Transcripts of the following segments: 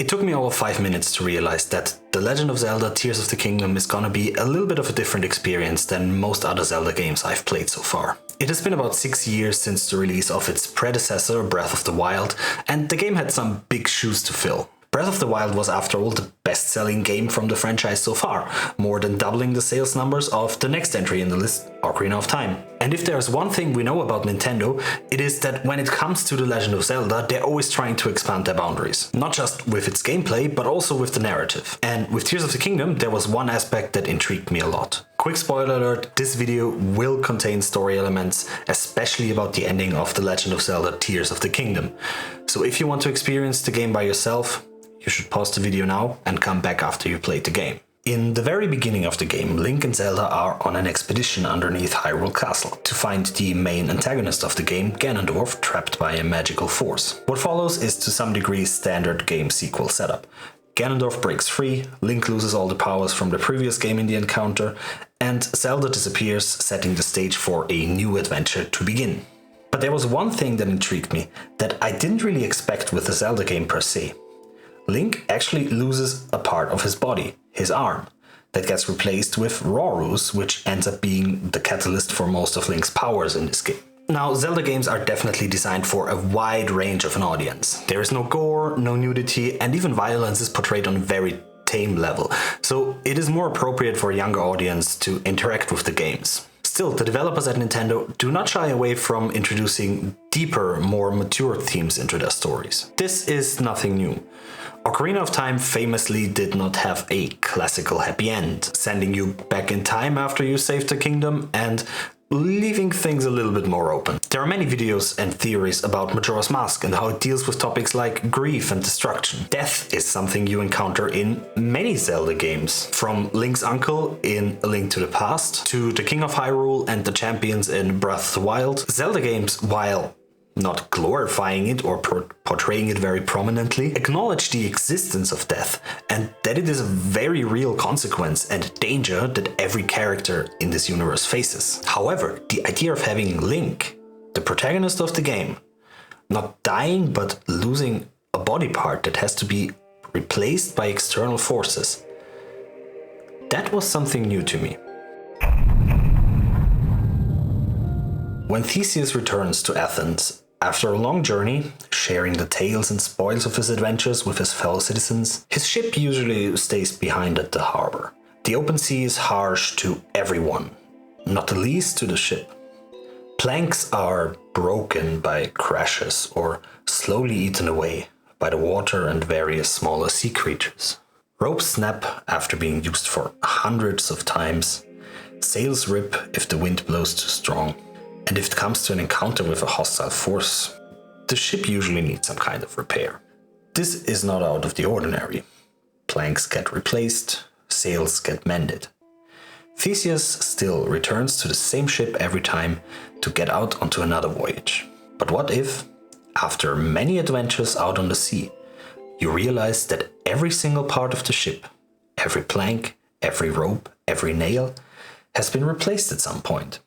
took me all of 5 minutes to realize that The Legend of Zelda Tears of the Kingdom is gonna be a little bit of a different experience than most other Zelda games I've played so far. It has been about 6 years since the release of its predecessor, Breath of the Wild, and the game had some big shoes to fill. Breath of the Wild was, after all, the best-selling game from the franchise so far, more than doubling the sales numbers of the next entry in the list, Ocarina of Time. And if there's one thing we know about Nintendo, it is that when it comes to The Legend of Zelda, they're always trying to expand their boundaries. Not just with its gameplay, but also with the narrative. And with Tears of the Kingdom, there was one aspect that intrigued me a lot. Quick spoiler alert, this video will contain story elements, especially about the ending of The Legend of Zelda Tears of the Kingdom. So if you want to experience the game by yourself, you should pause the video now and come back after you played the game. In the very beginning of the game, Link and Zelda are on an expedition underneath Hyrule Castle to find the main antagonist of the game, Ganondorf, trapped by a magical force. What follows is to some degree standard game sequel setup. Ganondorf breaks free, Link loses all the powers from the previous game in the encounter, and Zelda disappears, setting the stage for a new adventure to begin. But there was one thing that intrigued me that I didn't really expect with the Zelda game per se. Link actually loses a part of his body, his arm, that gets replaced with Rauru's, which ends up being the catalyst for most of Link's powers in this game. Now, Zelda games are definitely designed for a wide range of an audience. There is no gore, no nudity, and even violence is portrayed on a very tame level, so it is more appropriate for a younger audience to interact with the games. Still, the developers at Nintendo do not shy away from introducing deeper, more mature themes into their stories. This is nothing new. Ocarina of Time famously did not have a classical happy end, sending you back in time after you saved the kingdom and leaving things a little bit more open. There are many videos and theories about Majora's Mask and how it deals with topics like grief and destruction. Death is something you encounter in many Zelda games, from Link's uncle in A Link to the Past to the King of Hyrule and the champions in Breath of the Wild. Zelda games, while not glorifying it or portraying it very prominently, acknowledge the existence of death and that it is a very real consequence and danger that every character in this universe faces. However, the idea of having Link, the protagonist of the game, not dying but losing a body part that has to be replaced by external forces, that was something new to me. When Theseus returns to Athens, after a long journey, sharing the tales and spoils of his adventures with his fellow citizens, his ship usually stays behind at the harbor. The open sea is harsh to everyone, not the least to the ship. Planks are broken by crashes or slowly eaten away by the water and various smaller sea creatures. Ropes snap after being used for hundreds of times, sails rip if the wind blows too strong. And if it comes to an encounter with a hostile force, the ship usually needs some kind of repair. This is not out of the ordinary. Planks get replaced, sails get mended. Theseus still returns to the same ship every time to get out onto another voyage. But what if, after many adventures out on the sea, you realize that every single part of the ship, every plank, every rope, every nail, has been replaced at some point?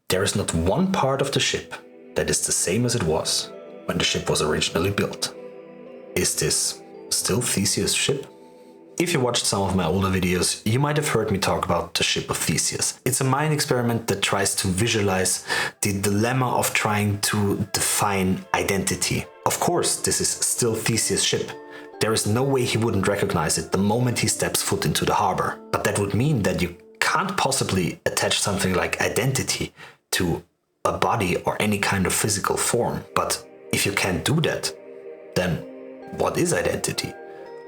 There is not one part of the ship that is the same as it was when the ship was originally built. Is this still Theseus' ship? If you watched some of my older videos, you might have heard me talk about the ship of Theseus. It's a mind experiment that tries to visualize the dilemma of trying to define identity. Of course, this is still Theseus' ship. There is no way he wouldn't recognize it the moment he steps foot into the harbor. But that would mean that you can't possibly attach something like identity to a body or any kind of physical form. But if you can't do that, then what is identity?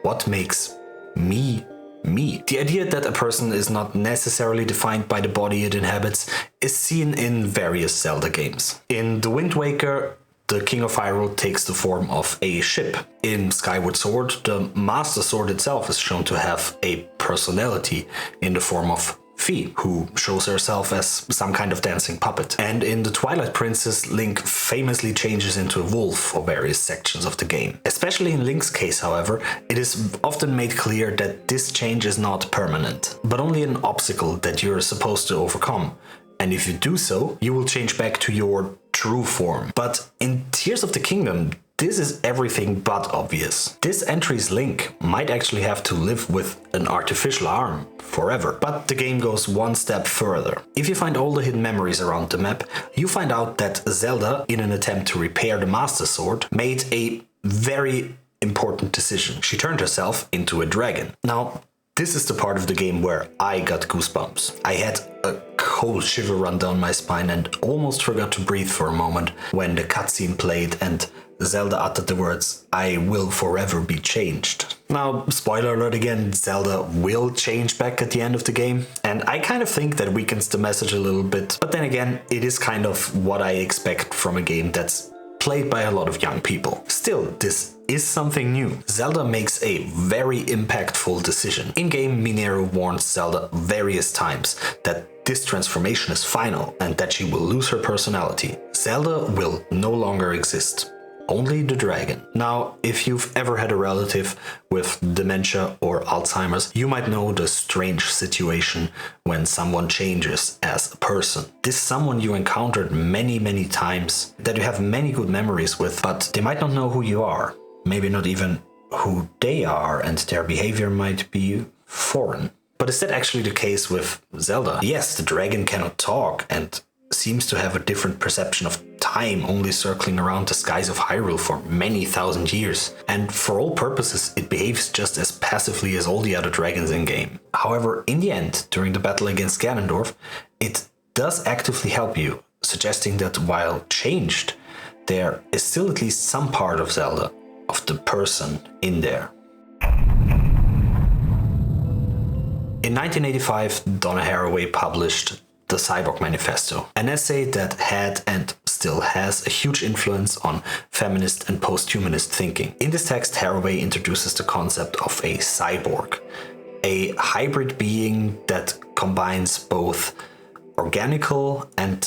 What makes me, me? The idea that a person is not necessarily defined by the body it inhabits is seen in various Zelda games. In The Wind Waker, the King of Hyrule takes the form of a ship. In Skyward Sword, the Master Sword itself is shown to have a personality in the form of Fi, who shows herself as some kind of dancing puppet. And in The Twilight Princess, Link famously changes into a wolf for various sections of the game. Especially in Link's case, however, it is often made clear that this change is not permanent, but only an obstacle that you're supposed to overcome. And if you do so, you will change back to your true form. But in Tears of the Kingdom, this is everything but obvious. This entry's Link might actually have to live with an artificial arm forever. But the game goes one step further. If you find all the hidden memories around the map, you find out that Zelda, in an attempt to repair the Master Sword, made a very important decision. She turned herself into a dragon. Now, this is the part of the game where I got goosebumps. I had a cold shiver run down my spine and almost forgot to breathe for a moment when the cutscene played and Zelda uttered the words, "I will forever be changed." Now, spoiler alert again, Zelda will change back at the end of the game, and I kind of think that weakens the message a little bit. But then again, it is kind of what I expect from a game that's played by a lot of young people. Still, this is something new. Zelda makes a very impactful decision. In-game, Mineru warns Zelda various times that this transformation is final and that she will lose her personality. Zelda will no longer exist. Only the dragon. Now, if you've ever had a relative with dementia or Alzheimer's, you might know the strange situation when someone changes as a person. This someone you encountered many times, that you have many good memories with, but they might not know who you are. Maybe not even who they are, and their behavior might be foreign. But is that actually the case with Zelda? Yes, the dragon cannot talk and seems to have a different perception of time, only circling around the skies of Hyrule for many thousand years. And for all purposes, it behaves just as passively as all the other dragons in-game. However, in the end, during the battle against Ganondorf, it does actively help you, suggesting that while changed, there is still at least some part of Zelda, of the person, in there. In 1985, Donna Haraway published The Cyborg Manifesto, an essay that had and still has a huge influence on feminist and post-humanist thinking. In this text, Haraway introduces the concept of a cyborg, a hybrid being that combines both organical and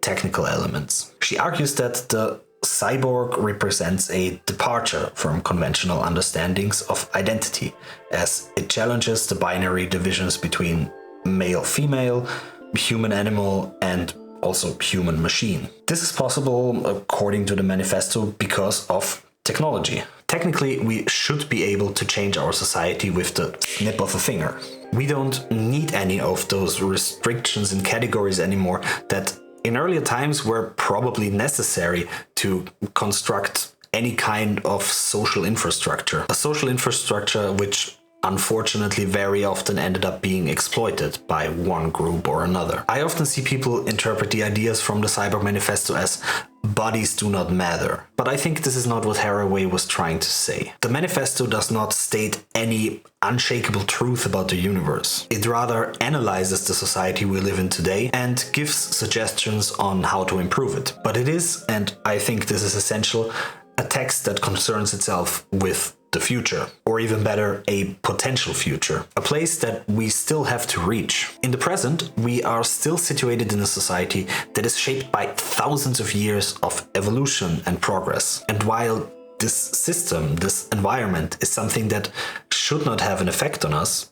technical elements. She argues that the cyborg represents a departure from conventional understandings of identity, as it challenges the binary divisions between male-female, human-animal, and also human-machine. This is possible, according to the manifesto, because of technology. Technically, we should be able to change our society with the snip of a finger. We don't need any of those restrictions and categories anymore that in earlier times were probably necessary to construct any kind of social infrastructure. A social infrastructure which unfortunately very often ended up being exploited by one group or another. I often see people interpret the ideas from the Cyborg Manifesto as bodies do not matter, but I think this is not what Haraway was trying to say. The manifesto does not state any unshakable truth about the universe. It rather analyzes the society we live in today and gives suggestions on how to improve it. But it is, and I think this is essential, a text that concerns itself with the future, or even better, a potential future, a place that we still have to reach. In the present, we are still situated in a society that is shaped by thousands of years of evolution and progress. And while this system, this environment, is something that should not have an effect on us,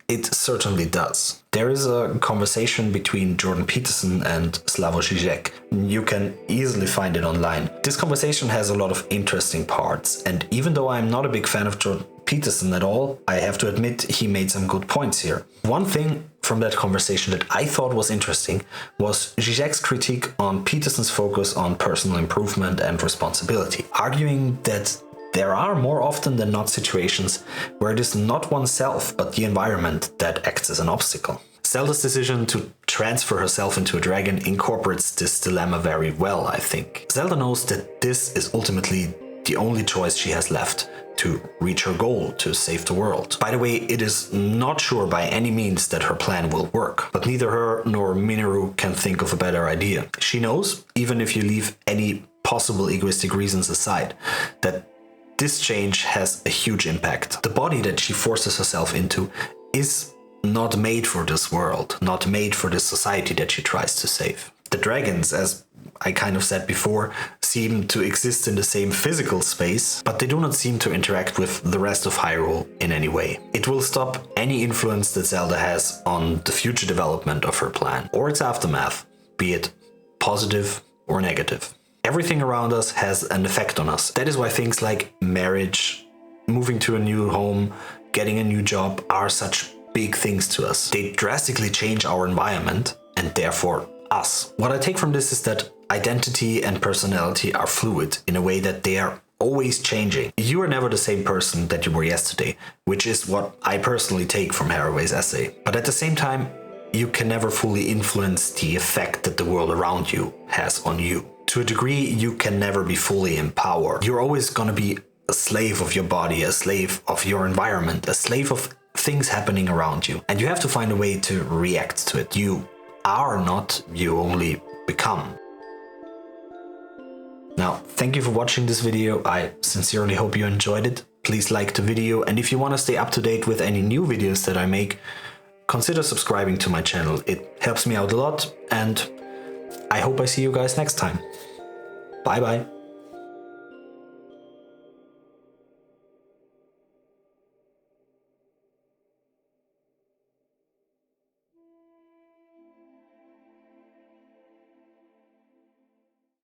it certainly does. There is a conversation between Jordan Peterson and Slavoj Žižek. You can easily find it online. This conversation has a lot of interesting parts, and even though I'm not a big fan of Jordan Peterson at all, I have to admit he made some good points here. One thing from that conversation that I thought was interesting was Žižek's critique on Peterson's focus on personal improvement and responsibility, arguing that there are more often than not situations where it is not oneself but the environment that acts as an obstacle. Zelda's decision to transfer herself into a dragon incorporates this dilemma very well, I think. Zelda knows that this is ultimately the only choice she has left to reach her goal, to save the world. By the way, it is not sure by any means that her plan will work, but neither her nor Mineru can think of a better idea. She knows, even if you leave any possible egoistic reasons aside, that this change has a huge impact. The body that she forces herself into is not made for this world, not made for this society that she tries to save. The dragons, as I kind of said before, seem to exist in the same physical space, but they do not seem to interact with the rest of Hyrule in any way. It will stop any influence that Zelda has on the future development of her plan, or its aftermath, be it positive or negative. Everything around us has an effect on us. That is why things like marriage, moving to a new home, getting a new job are such big things to us. They drastically change our environment and therefore us. What I take from this is that identity and personality are fluid in a way that they are always changing. You are never the same person that you were yesterday, which is what I personally take from Haraway's essay. But at the same time, you can never fully influence the effect that the world around you has on you. To a degree, you can never be fully empowered. You're always gonna be a slave of your body, a slave of your environment, a slave of things happening around you. And you have to find a way to react to it. You are not, you only become. Now, thank you for watching this video. I sincerely hope you enjoyed it. Please like the video, and if you want to stay up to date with any new videos that I make, consider subscribing to my channel. It helps me out a lot, and I hope I see you guys next time. Bye bye.